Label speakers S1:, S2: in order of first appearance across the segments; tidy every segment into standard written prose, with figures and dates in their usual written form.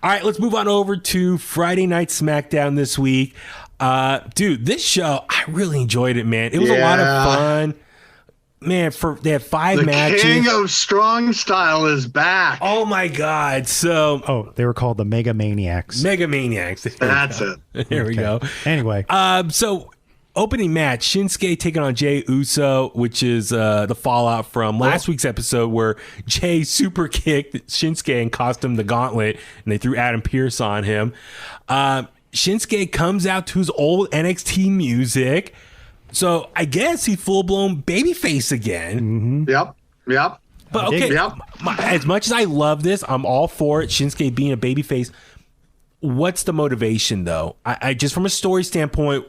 S1: All right, let's move on over to Friday Night SmackDown this week. Dude, this show, I really enjoyed it, man. It was a lot of fun. Man, they had 5 matches.
S2: The King of Strong Style is back.
S1: Oh, my God. So,
S3: they were called the Mega Maniacs.
S1: Mega Maniacs.
S2: That's it.
S1: There we go.
S3: Anyway.
S1: So, opening match, Shinsuke taking on Jey Uso, which is the fallout from last week's episode where Jey super kicked Shinsuke and cost him the gauntlet, and they threw Adam Pearce on him. Shinsuke comes out to his old NXT music. So I guess he's full-blown babyface again.
S2: Mm-hmm. Yep.
S1: But okay, as much as I love this, I'm all for it, Shinsuke being a babyface. What's the motivation, though? I just from a story standpoint,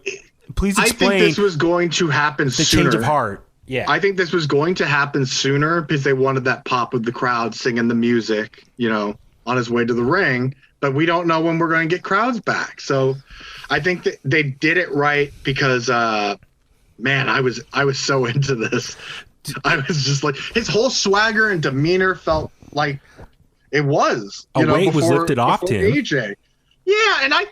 S1: please explain.
S2: I think this was going to happen sooner.
S1: The change of heart. Yeah.
S2: I think this was going to happen sooner because they wanted that pop with the crowd singing the music, on his way to the ring. But we don't know when we're going to get crowds back. So I think that they did it right because... man, I was so into this. I was just like, his whole swagger and demeanor felt like it was.
S1: A weight was lifted off him.
S2: AJ. Yeah, and I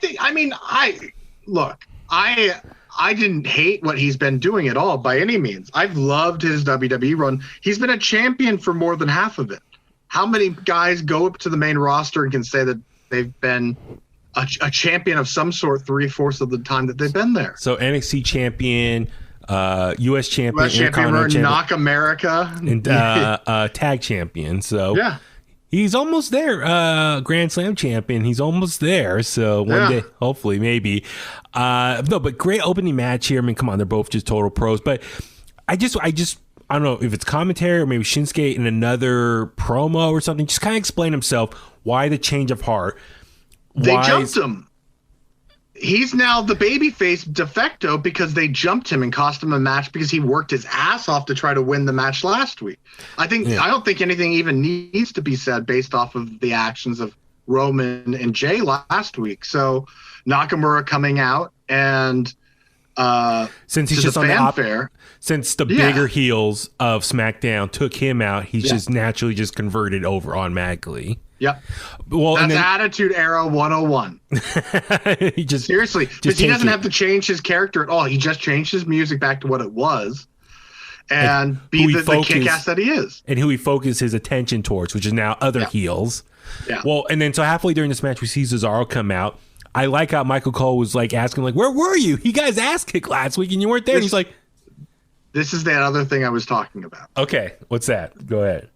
S2: didn't hate what he's been doing at all by any means. I've loved his WWE run. He's been a champion for more than half of it. How many guys go up to the main roster and can say that they've been a champion of some sort 3/4 of the time that they've been there?
S1: So NXT champion, U.S. champion,
S2: champion, Knock America,
S1: and tag champion. So
S2: yeah,
S1: he's almost there. Grand Slam champion. He's almost there. So one day, hopefully, maybe. No, but great opening match here. I mean, come on, they're both just total pros. But I don't know if it's commentary or maybe Shinsuke in another promo or something. Just kind of explain himself. Why the change of heart?
S2: They jumped him. He's now the babyface de facto because they jumped him and cost him a match because he worked his ass off to try to win the match last week. I don't think anything even needs to be said based off of the actions of Roman and Jey last week. So Nakamura coming out and
S1: since he's just on fanfare, since the bigger heels of SmackDown took him out, he's just naturally just converted over automatically.
S2: Yep.
S1: Well,
S2: that's Attitude Era 101. Seriously, because he doesn't have to change his character at all. He just changed his music back to what it was and be the kick-ass that he is.
S1: And who he focused his attention towards, which is now other heels.
S2: Yeah.
S1: Well, and then so halfway during this match, we see Cesaro come out. I like how Michael Cole was like asking, like, where were you? He got his ass kicked last week and you weren't there. And he's like...
S2: This is that other thing I was talking about.
S1: Okay, what's that? Go ahead.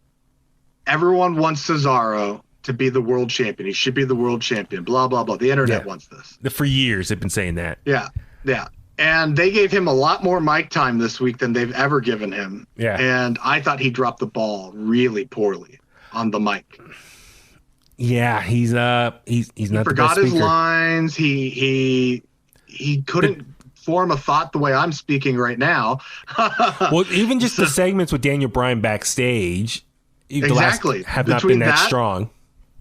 S2: Everyone wants Cesaro to be the world champion. He should be the world champion. Blah, blah, blah. The internet wants this.
S1: For years, they've been saying that.
S2: Yeah. And they gave him a lot more mic time this week than they've ever given him.
S1: Yeah.
S2: And I thought he dropped the ball really poorly on the mic.
S1: Yeah, he's not the best speaker. He
S2: forgot his lines. He couldn't form a thought the way I'm speaking right now.
S1: Well, even just the segments with Daniel Bryan backstage,
S2: exactly,
S1: have not been that strong.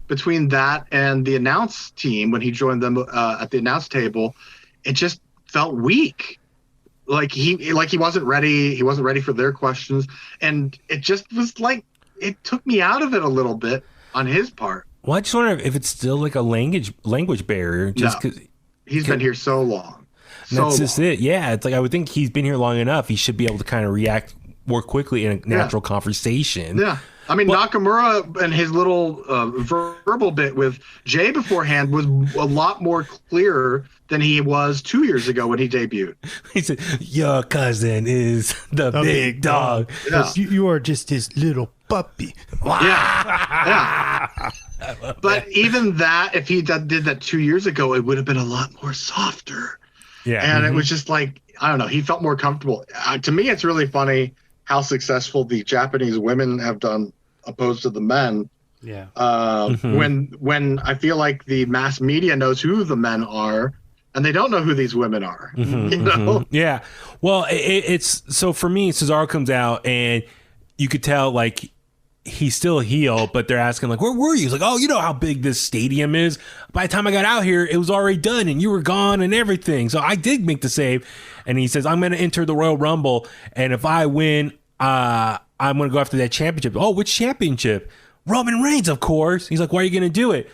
S2: Between that and the announce team, when he joined them at the announce table, it just felt weak. Like he wasn't ready. He wasn't ready for their questions, and it just was like it took me out of it a little bit on his part.
S1: Well, I just wonder if it's still like a language barrier, just because
S2: he's been here so long.
S1: That's just it. Yeah, it's like I would think he's been here long enough. He should be able to kind of react more quickly in a natural conversation.
S2: Yeah. I mean, Nakamura and his little verbal bit with Jey beforehand was a lot more clearer than he was 2 years ago when he debuted.
S1: He said, your cousin is the big dog.
S3: Yeah. You are just his little puppy.
S1: Wow.
S2: Yeah. But even that, if he did that 2 years ago, it would have been a lot more softer.
S1: Yeah.
S2: And it was just like, I don't know, he felt more comfortable. To me, it's really funny how successful the Japanese women have done opposed to the men.
S3: Yeah.
S2: When I feel like the mass media knows who the men are and they don't know who these women are. You know?
S1: Yeah. Well, it's so for me, Cesaro comes out and you could tell like he's still a heel, but they're asking like, where were you? He's like, oh, you know how big this stadium is. By the time I got out here, it was already done and you were gone and everything. So I did make the save. And he says, I'm going to enter the Royal Rumble. And if I win, I'm going to go after that championship. Oh, which championship? Roman Reigns, of course. He's like, why are you going to do it?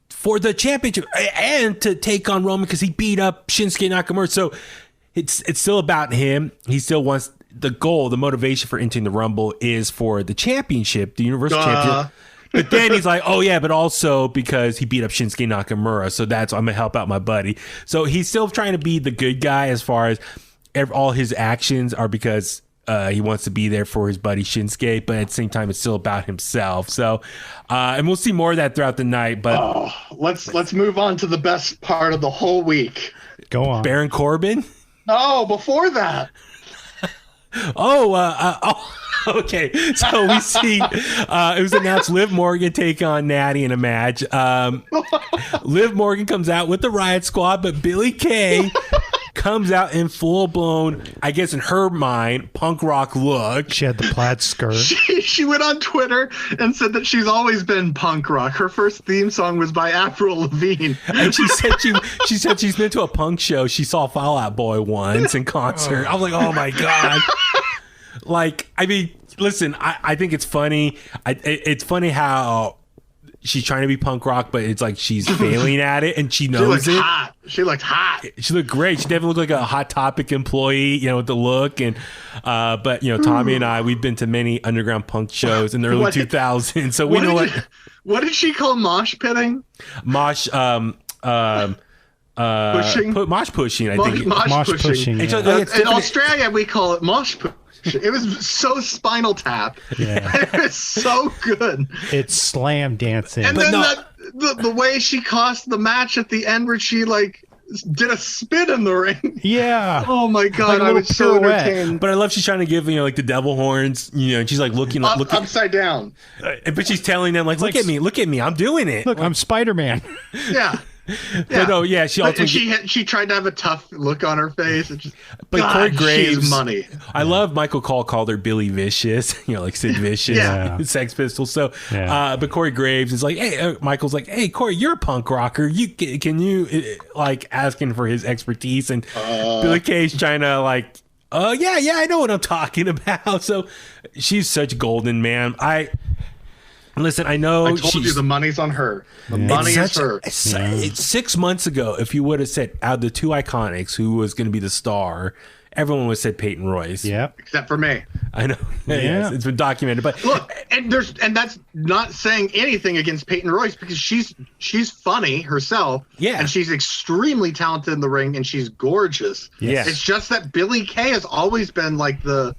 S1: for the championship and to take on Roman because he beat up Shinsuke Nakamura. So it's still about him. He still wants the goal, the motivation for entering the Rumble is for the championship, the Universal Championship. But then he's like, oh yeah, but also because he beat up Shinsuke Nakamura. So I'm going to help out my buddy. So he's still trying to be the good guy as far as all his actions are because he wants to be there for his buddy Shinsuke, but at the same time, it's still about himself. So, and we'll see more of that throughout the night. But
S2: let's move on to the best part of the whole week.
S3: Go on.
S1: Baron Corbin.
S2: No, before that.
S1: Okay. So we see it was announced Liv Morgan take on Natty in a match. Liv Morgan comes out with the Riot Squad, but Billie Kay comes out in full blown, I guess in her mind, punk rock look.
S3: She had the plaid skirt.
S2: She went on Twitter and said that she's always been punk rock. Her first theme song was by Avril Lavigne.
S1: And she said she's been to a punk show. She saw Fall Out Boy once in concert. I was like, oh my God. Like, I mean, listen, I think it's funny. It's funny how she's trying to be punk rock, but it's like she's failing at it, and she knows it.
S2: She looked hot.
S1: She looked great. She definitely looked like a Hot Topic employee, with the look. And but Tommy and I, we've been to many underground punk shows in the early 2000s, so we know what.
S2: What did she call mosh pitting?
S1: Mosh.
S2: Pushing.
S1: Mosh pushing. I think.
S3: Mosh pushing.
S1: Yeah.
S2: In Australia, we call it mosh pushing. It was so Spinal Tap.
S3: Yeah.
S2: It was so good.
S3: It's slam dancing.
S2: And then the way she cost the match at the end where she did a spin in the ring.
S3: Yeah.
S2: Oh my God,
S3: Like
S2: I was so entertained.
S1: But I love she's trying to give like the devil horns, and she's like looking
S2: upside down.
S1: But she's telling them look at me, I'm doing it.
S3: Look, I'm Spider-Man.
S2: Yeah.
S1: But no, yeah, she ultimately
S2: she tried to have a tough look on her face.
S1: But Corey Graves,
S2: she's money.
S1: I love Michael Cole called her Billy Vicious, like Sid Vicious, Sex Pistols. So, but Corey Graves is like, hey, Michael's like, hey, Corey, you're a punk rocker. Can you asking for his expertise, and Billie Kay's trying to yeah, I know what I'm talking about. So she's such golden, man. Listen, I know.
S2: I told you the money's on her. The money is her.
S1: It's 6 months ago, if you would have said out of the two Iconics who was going to be the star, everyone would have said Peyton Royce.
S3: Yeah.
S2: Except for me.
S1: I know. Yeah. It's been documented. But
S2: look, and that's not saying anything against Peyton Royce because she's funny herself.
S1: Yeah.
S2: And she's extremely talented in the ring and she's gorgeous.
S1: Yeah.
S2: It's just that Billie Kay has always been like the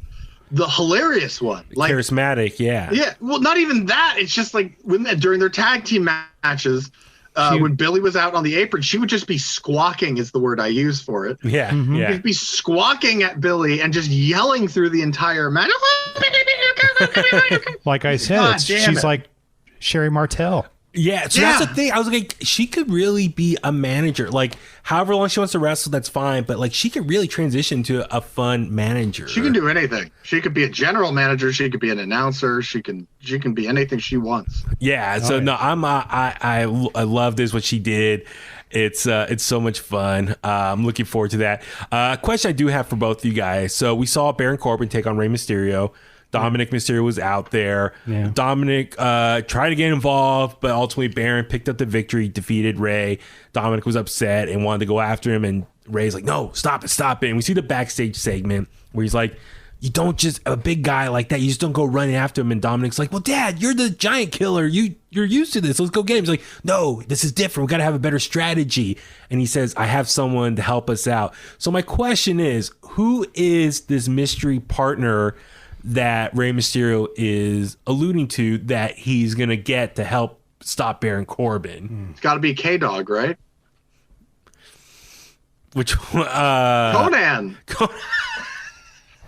S2: hilarious one,
S1: charismatic.
S2: Yeah, well, not even that. It's just like during their tag team matches, when Billie was out on the apron, she would just be squawking is the word I use for it.
S1: Yeah.
S2: She'd be squawking at Billie and just yelling through the entire match.
S3: Like I said, she's like Sherry Martel.
S1: Yeah, so that's the thing. I was like, she could really be a manager. Like, however long she wants to wrestle, that's fine. But she could really transition to a fun manager.
S2: She can do anything. She could be a general manager. She could be an announcer. She can be anything she wants.
S1: Yeah. So no, I love this what she did. It's so much fun. I'm looking forward to that. Question I do have for both of you guys. So we saw Baron Corbin take on Rey Mysterio. Dominic Mysterio was out there. Yeah. Dominic tried to get involved, but ultimately Baron picked up the victory, defeated Rey. Dominic was upset and wanted to go after him, and Rey's like, no, stop it. And we see the backstage segment where he's like, you don't just, a big guy like that, you just don't go running after him. And Dominic's like, well, Dad, you're the giant killer. You're used to this. Let's go get him. He's like, no, this is different. We got to have a better strategy. And he says, I have someone to help us out. So my question is, who is this mystery partner that Rey Mysterio is alluding to that he's going to get to help stop Baron Corbin?
S2: It's got to be K-Dog, right?
S1: Which
S2: Conan.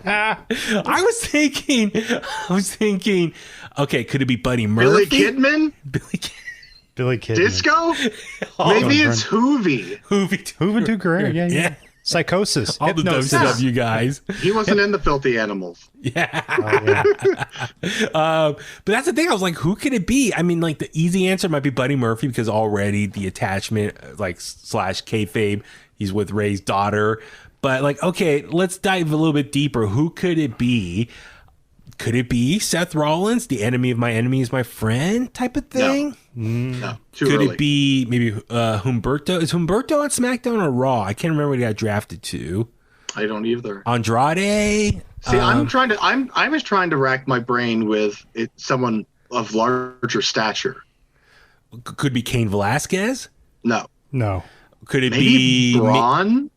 S1: I was thinking, okay, could it be Buddy Murphy?
S2: Billy Kidman?
S3: Billy Kidman.
S2: Disco? Maybe it's Hoovy.
S3: Juventud Guerrero. Yeah. Psychosis.
S1: All the WCW guys.
S2: He wasn't in the Filthy Animals.
S1: Yeah. But that's the thing. I was like, who could it be? I mean, the easy answer might be Buddy Murphy because already the attachment, slash kayfabe, he's with Ray's daughter. But okay, let's dive a little bit deeper. Who could it be? Could it be Seth Rollins, the enemy of my enemy is my friend type of thing?
S2: No, too
S1: Could
S2: early.
S1: it be maybe Humberto? Is Humberto on SmackDown or Raw? I can't remember what he got drafted to.
S2: I don't either.
S1: Andrade?
S2: See, I was trying to rack my brain with someone of larger stature.
S1: Could be Cain Velasquez?
S2: No.
S1: Could it
S2: Maybe
S1: be
S2: Braun?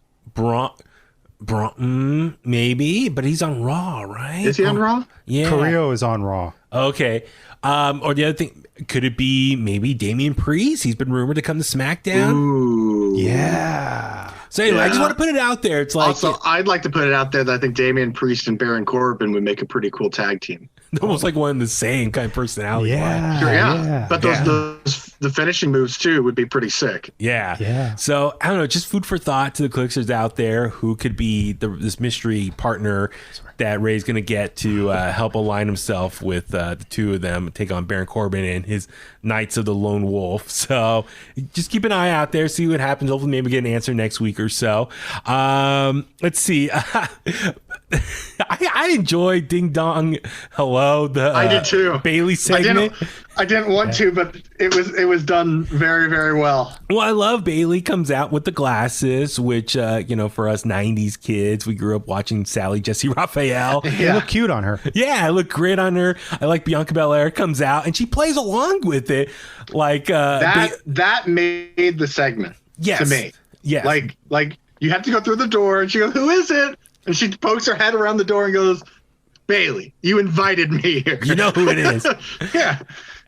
S1: Braun? Maybe, but he's on Raw, right?
S2: Is he on Raw?
S1: Yeah.
S3: Carrillo is on Raw.
S1: Okay. Or the other thing, could it be maybe Damian Priest? He's been rumored to come to SmackDown.
S2: Ooh.
S3: Yeah.
S1: So anyway, I just want to put it out there. It's like
S2: Also, I'd like to put it out there that I think Damian Priest and Baron Corbin would make a pretty cool tag team.
S1: almost like one and the same kind of personality.
S3: Yeah.
S2: Sure, yeah. But the finishing moves too would be pretty sick.
S1: Yeah. So I don't know, just food for thought to the Kliqsters out there. Who could be this mystery partner that Ray's going to get to help align himself with the two of them, take on Baron Corbin and his Knights of the Lone Wolf. So just keep an eye out there, see what happens. Hopefully maybe get an answer next week or so. Let's see. I enjoyed Ding Dong Hello,
S2: I did too.
S1: Bailey segment.
S2: I didn't want to, but it was done very, very well.
S1: Well, I love Bailey comes out with the glasses, which for us 90s kids, we grew up watching Sally Jesse Raphael.
S3: They look cute on her.
S1: Yeah, I look great on her. I like Bianca Belair comes out and she plays along with it. Like
S2: that made the segment to me.
S1: Yes.
S2: Like you have to go through the door and she goes, "Who is it?" And she pokes her head around the door and goes, "Bailey, you invited me here.
S1: You know who it is."
S2: Yeah.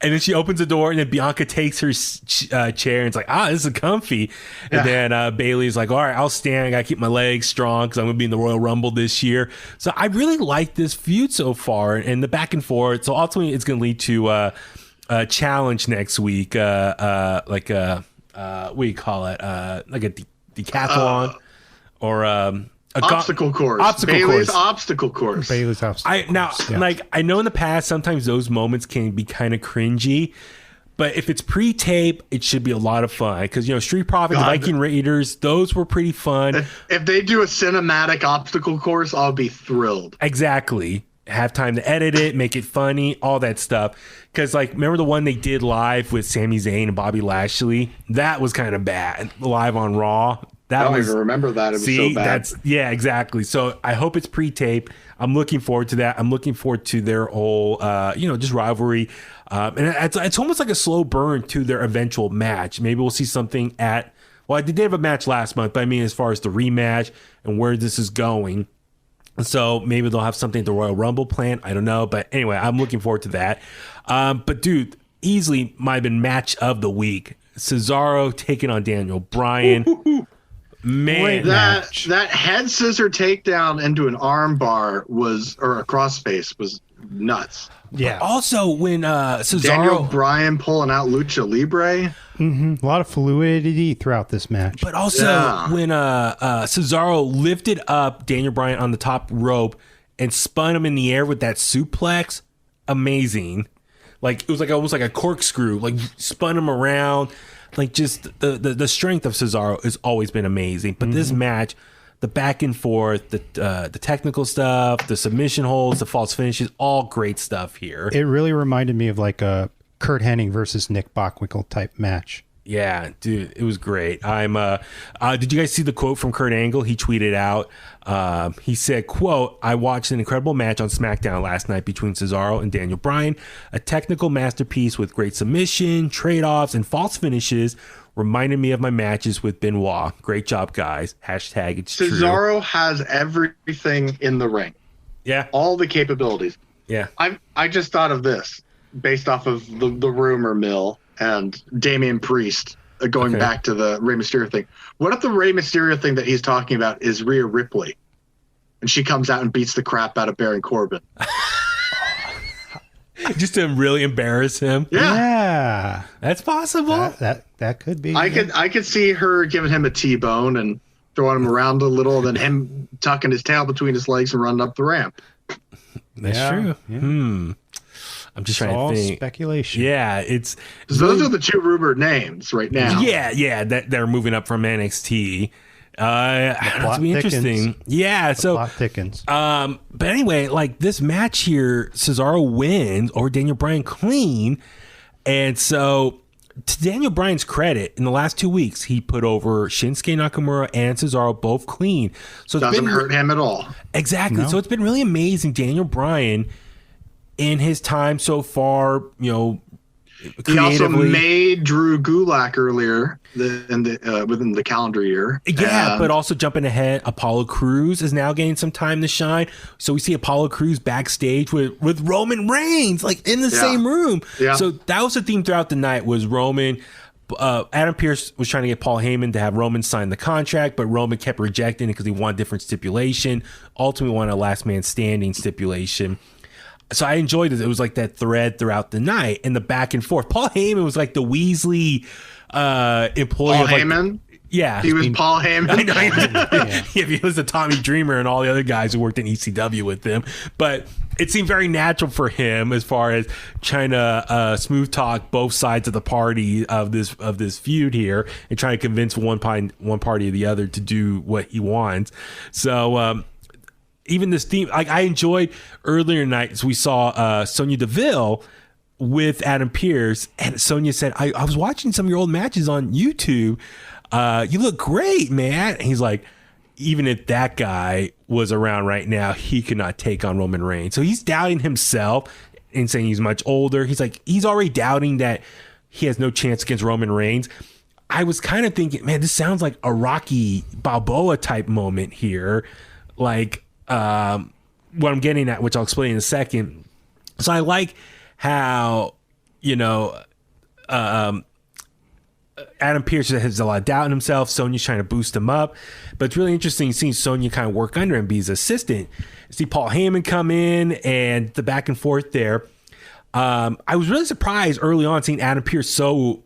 S1: And then she opens the door, and then Bianca takes her chair, and it's like, this is comfy. And then Bailey's like, all right, I'll stand. I got to keep my legs strong because I'm going to be in the Royal Rumble this year. So I really like this feud so far and the back and forth. So ultimately, it's going to lead to a challenge next week, what do you call it? Like a decathlon or
S2: obstacle course. Bailey's obstacle course.
S1: I know in the past sometimes those moments can be kind of cringy, but if it's pre-tape, it should be a lot of fun because Street Profits, Viking Raiders, those were pretty fun.
S2: If they do a cinematic obstacle course, I'll be thrilled.
S1: Exactly. Have time to edit it, make it funny, all that stuff. Because remember the one they did live with Sami Zayn and Bobby Lashley? That was kind of bad live on Raw.
S2: I don't even remember that. It was so bad.
S1: Exactly. So I hope it's pre-tape. I'm looking forward to that. I'm looking forward to their whole, just rivalry. And it's almost like a slow burn to their eventual match. Maybe we'll see something they did have a match last month, but I mean, as far as the rematch and where this is going. So maybe they'll have something at the Royal Rumble planned. I don't know. But anyway, I'm looking forward to that. But dude, easily might have been match of the week. Cesaro taking on Daniel Bryan. Man,
S2: that head scissor takedown into an arm bar or a crossface was nuts.
S3: Yeah.
S1: But also when Cesaro,
S2: Daniel Bryan pulling out Lucha Libre.
S3: Mm-hmm. A lot of fluidity throughout this match.
S1: But also when Cesaro lifted up Daniel Bryan on the top rope and spun him in the air with that suplex, amazing. It was almost like a corkscrew, spun him around. Just the strength of Cesaro has always been amazing. But this match, the back and forth, the technical stuff, the submission holds, the false finishes, all great stuff here.
S3: It really reminded me of a Kurt Hennig versus Nick Bockwinkel type match.
S1: Yeah, dude, it was great. Did you guys see the quote from Kurt Angle? He tweeted out, he said, quote, "I watched an incredible match on SmackDown last night between Cesaro and Daniel Bryan. A technical masterpiece with great submission, trade-offs, and false finishes. Reminded me of my matches with Benoit. Great job, guys. Hashtag it's true."
S2: Cesaro has everything in the ring.
S1: Yeah.
S2: All the capabilities.
S1: Yeah.
S2: I just thought of this based off of the rumor mill and Damian Priest going back to the Rey Mysterio thing. What if the Rey Mysterio thing that he's talking about is Rhea Ripley and she comes out and beats the crap out of Baron Corbin?
S1: Just to really embarrass him.
S2: Yeah.
S1: That's possible.
S3: That could be.
S2: I could see her giving him a T-bone and throwing him around a little, then him tucking his tail between his legs and running up the ramp.
S1: That's true. Yeah. I'm just trying to think.
S3: Speculation.
S1: Yeah, it's
S2: those are the two rumored names right now.
S1: Yeah, that they're moving up from NXT. It's be interesting. Yeah. So
S3: plot thickens.
S1: but anyway, like this match here, Cesaro wins over Daniel Bryan clean, and so to Daniel Bryan's credit, in the last 2 weeks, he put over Shinsuke Nakamura and Cesaro both clean. So it
S2: doesn't hurt him at all.
S1: Exactly.
S3: No.
S1: So it's been really amazing, Daniel Bryan, in his time so far. You know,
S2: he also
S1: creatively.
S2: made Drew Gulak earlier within the calendar year.
S1: Yeah, but also jumping ahead, Apollo Crews is now getting some time to shine. So we see Apollo Crews backstage with Roman Reigns, like in the same room.
S2: Yeah.
S1: So that was the theme throughout the night was Roman. Adam Pearce was trying to get Paul Heyman to have Roman sign the contract, but Roman kept rejecting it because he wanted a different stipulation. Ultimately wanted a last man standing stipulation. So I enjoyed it. It was like that thread throughout the night and the back and forth. Paul Heyman was like the Weasley employee.
S2: Paul
S1: of like,
S2: Heyman?
S1: Yeah.
S2: He was Paul Heyman.
S1: I know. He was the Tommy Dreamer and all the other guys who worked in ECW with him. But it seemed very natural for him as far as trying to smooth talk both sides of the party of this feud here and trying to convince one party or the other to do what he wants. So even this theme, like I enjoyed earlier nights, we saw Sonya Deville with Adam Pearce, and Sonya said, I was watching some of your old matches on YouTube. You look great, man. And he's like, even if that guy was around right now, he could not take on Roman Reigns. So he's doubting himself and saying he's much older. He's like, he's already doubting that he has no chance against Roman Reigns. I was kind of thinking, man, this sounds like a Rocky Balboa type moment here. Like, what I'm getting at, which I'll explain in a second. So I like how, Adam Pearce has a lot of doubt in himself. Sonya's trying to boost him up. But it's really interesting seeing Sonya kind of work under him, be his assistant. See Paul Heyman come in and the back and forth there. I was really surprised early on seeing Adam Pearce so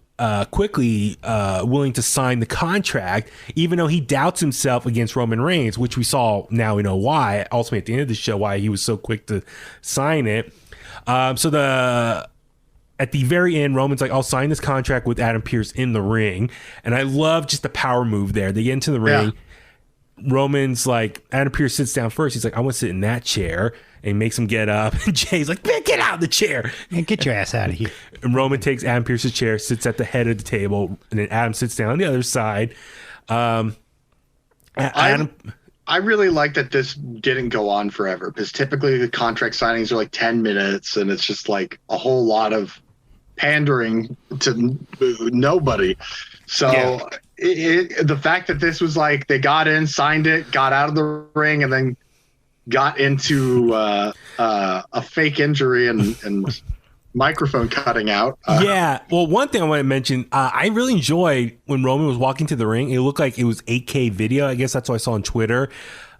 S1: quickly willing to sign the contract, even though he doubts himself against Roman Reigns, which we saw. Now we know why. Ultimately, at the end of the show, why he was so quick to sign it. At the very end, Roman's like, I'll sign this contract with Adam Pearce in the ring. And I love just the power move there. They get into the ring. Roman's like, Adam Pearce sits down first. He's like, I want to sit in that chair. And he makes him get up. And Jay's like, man, get out of the chair.
S3: And get your ass out of here.
S1: And Roman takes Adam Pearce's chair, sits at the head of the table. And then Adam sits down on the other side.
S2: I really like that this didn't go on forever, because typically the contract signings are like 10 minutes and it's just like a whole lot of pandering to nobody. So the fact that this was like they got in, signed it, got out of the ring, and then got into a fake injury and microphone cutting out.
S1: Well, one thing I want to mention, I really enjoyed when Roman was walking to the ring. It looked like it was 8K video. I guess that's what I saw on Twitter.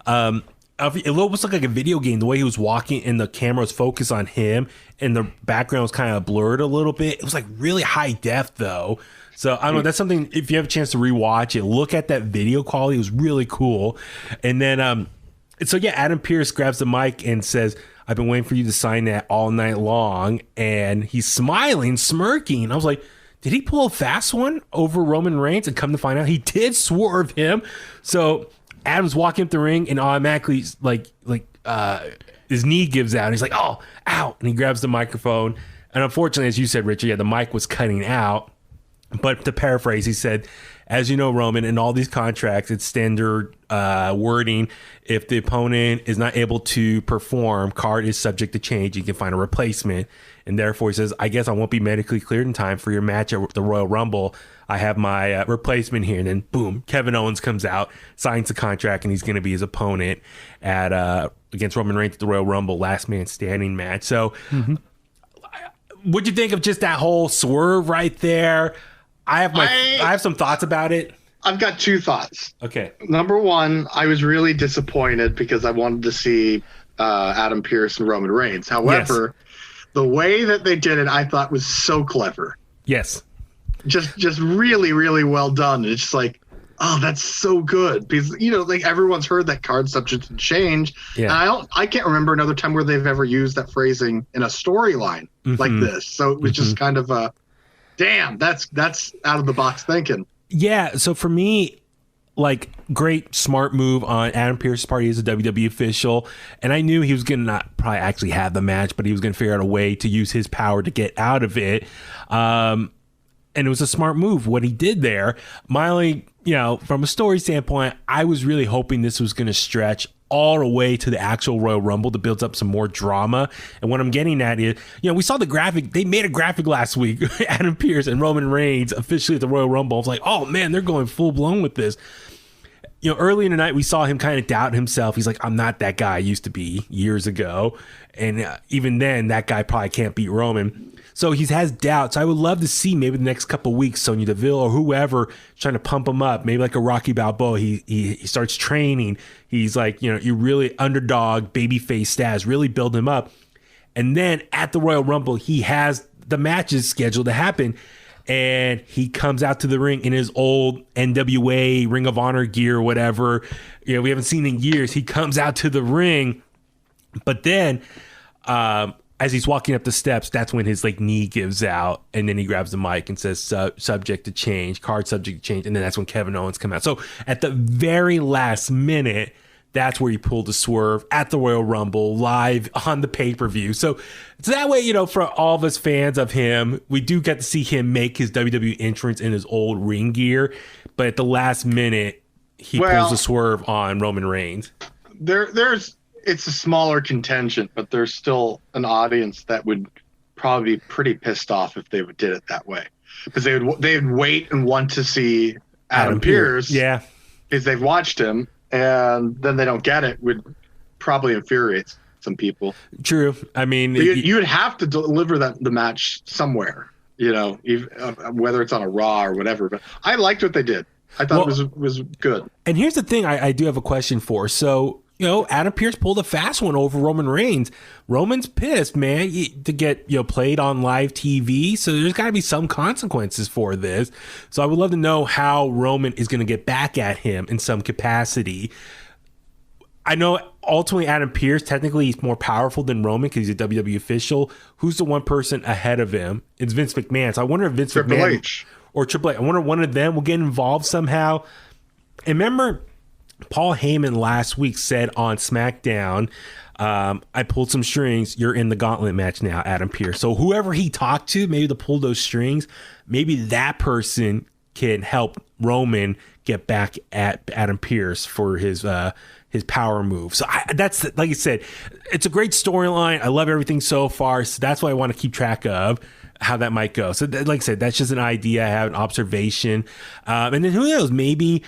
S1: It almost looked like a video game, the way he was walking and the camera was focused on him and the background was kind of blurred a little bit. It was like really high def though. So I don't know, that's something, if you have a chance to rewatch it, look at that video quality. It was really cool. And then, Adam Pearce grabs the mic and says, I've been waiting for you to sign that all night long. And he's smiling, smirking. I was like, did he pull a fast one over Roman Reigns? And come to find out, he did swerve him. So Adam's walking up the ring and automatically his knee gives out. And he's like, oh, ow. And he grabs the microphone. And unfortunately, as you said, Richard, the mic was cutting out. But to paraphrase, he said, as you know, Roman, in all these contracts, it's standard wording. If the opponent is not able to perform, card is subject to change. You can find a replacement. And therefore, he says, I guess I won't be medically cleared in time for your match at the Royal Rumble. I have my replacement here. And then, boom, Kevin Owens comes out, signs the contract, and he's going to be his opponent at against Roman Reigns at the Royal Rumble last man standing match. So what'd you think of just that whole swerve right there? I have some thoughts about it.
S2: I've got two thoughts.
S1: Okay.
S2: Number one, I was really disappointed because I wanted to see Adam Pearce and Roman Reigns. However, the way that they did it, I thought was so clever.
S1: Yes.
S2: Just really, really well done. It's just like, oh, that's so good, because like everyone's heard that card subject to change. Yeah. And I can't remember another time where they've ever used that phrasing in a storyline like this. So it was just kind of a, damn, that's out of the box thinking.
S1: Yeah. So for me, like, great, smart move on Adam Pearce's part. He's a WWE official, and I knew he was going to not probably actually have the match, but he was going to figure out a way to use his power to get out of it. And it was a smart move what he did there. My only, from a story standpoint, I was really hoping this was going to stretch all the way to the actual Royal Rumble to build up some more drama. And what I'm getting at is, we saw the graphic. They made a graphic last week. Adam Pearce and Roman Reigns officially at the Royal Rumble. I was like, oh man, they're going full blown with this. Early in the night, we saw him kind of doubt himself. He's like, I'm not that guy I used to be years ago. And even then, that guy probably can't beat Roman. So he has doubts. I would love to see maybe the next couple of weeks, Sonya Deville or whoever trying to pump him up. Maybe like a Rocky Balboa. He starts training. He's like, you really underdog, babyface status, really build him up. And then at the Royal Rumble, he has the matches scheduled to happen. And he comes out to the ring in his old NWA Ring of Honor gear or whatever. We haven't seen in years. He comes out to the ring. But then as he's walking up the steps, that's when his knee gives out, and then he grabs the mic and says subject to change, card subject to change, and then that's when Kevin Owens come out. So at the very last minute, that's where he pulled the swerve at the Royal Rumble live on the pay-per-view. So that way, for all of us fans of him, we do get to see him make his WWE entrance in his old ring gear, but at the last minute, he pulls the swerve on Roman Reigns.
S2: It's a smaller contingent, but there's still an audience that would probably be pretty pissed off if they did it that way, because they'd wait and want to see Adam Pearce, because they've watched him, and then they don't get it. Would probably infuriate some people.
S1: True. I mean,
S2: you would have to deliver the match somewhere, whether it's on a Raw or whatever. But I liked what they did. I thought it was good.
S1: And here's the thing: I do have a question for. So, Adam Pearce pulled a fast one over Roman Reigns. Roman's pissed, man, to get, played on live TV. So there's got to be some consequences for this. So I would love to know how Roman is going to get back at him in some capacity. I know ultimately Adam Pearce, technically he's more powerful than Roman because he's a WWE official. Who's the one person ahead of him? It's Vince McMahon. So I wonder if Vince McMahon
S2: H.
S1: or Triple H, I wonder if one of them will get involved somehow. And remember, Paul Heyman last week said on SmackDown, I pulled some strings. You're in the gauntlet match now, Adam Pearce. So whoever he talked to, maybe to pull those strings, maybe that person can help Roman get back at Adam Pearce for his power move. So that's, like I said, it's a great storyline. I love everything so far. So that's what I want to keep track of, how that might go. So like I said, that's just an idea. I have an observation. And then who knows, maybe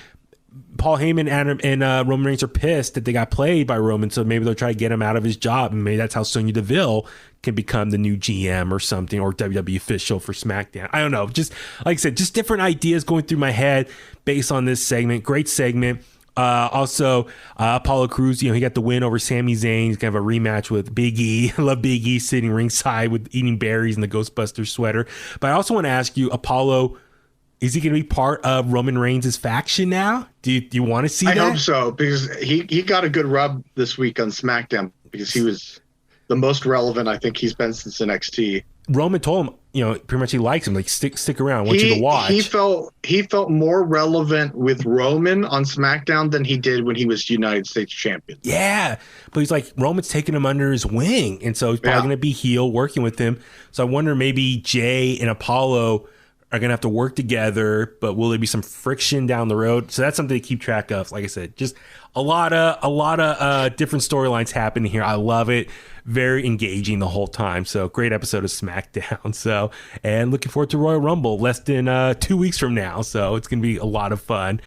S1: Paul Heyman and Roman Reigns are pissed that they got played by Roman, so maybe they'll try to get him out of his job, and maybe that's how Sonya Deville can become the new GM or something, or WWE official for SmackDown. I don't know. Just like I said, just different ideas going through my head based on this segment. Great segment. Also, Apollo Crews, he got the win over Sami Zayn. He's going to have a rematch with Big E. I love Big E sitting ringside with eating berries in the Ghostbusters sweater. But I also want to ask you, Apollo, is he going to be part of Roman Reigns' faction now? Do you want to see that?
S2: I hope so, because he got a good rub this week on SmackDown, because he was the most relevant I think he's been since NXT.
S1: Roman told him, pretty much he likes him. Like, stick around. I want you to watch.
S2: He felt more relevant with Roman on SmackDown than he did when he was United States champion.
S1: Yeah, but he's like, Roman's taking him under his wing, and so he's probably going to be heel working with him. So I wonder, maybe Jay and Apollo are going to have to work together, but will there be some friction down the road? So that's something to keep track of. Like I said, just a lot of different storylines happening here. I love it. Very engaging the whole time. So great episode of SmackDown. So, and looking forward to Royal Rumble less than 2 weeks from now. So it's going to be a lot of fun.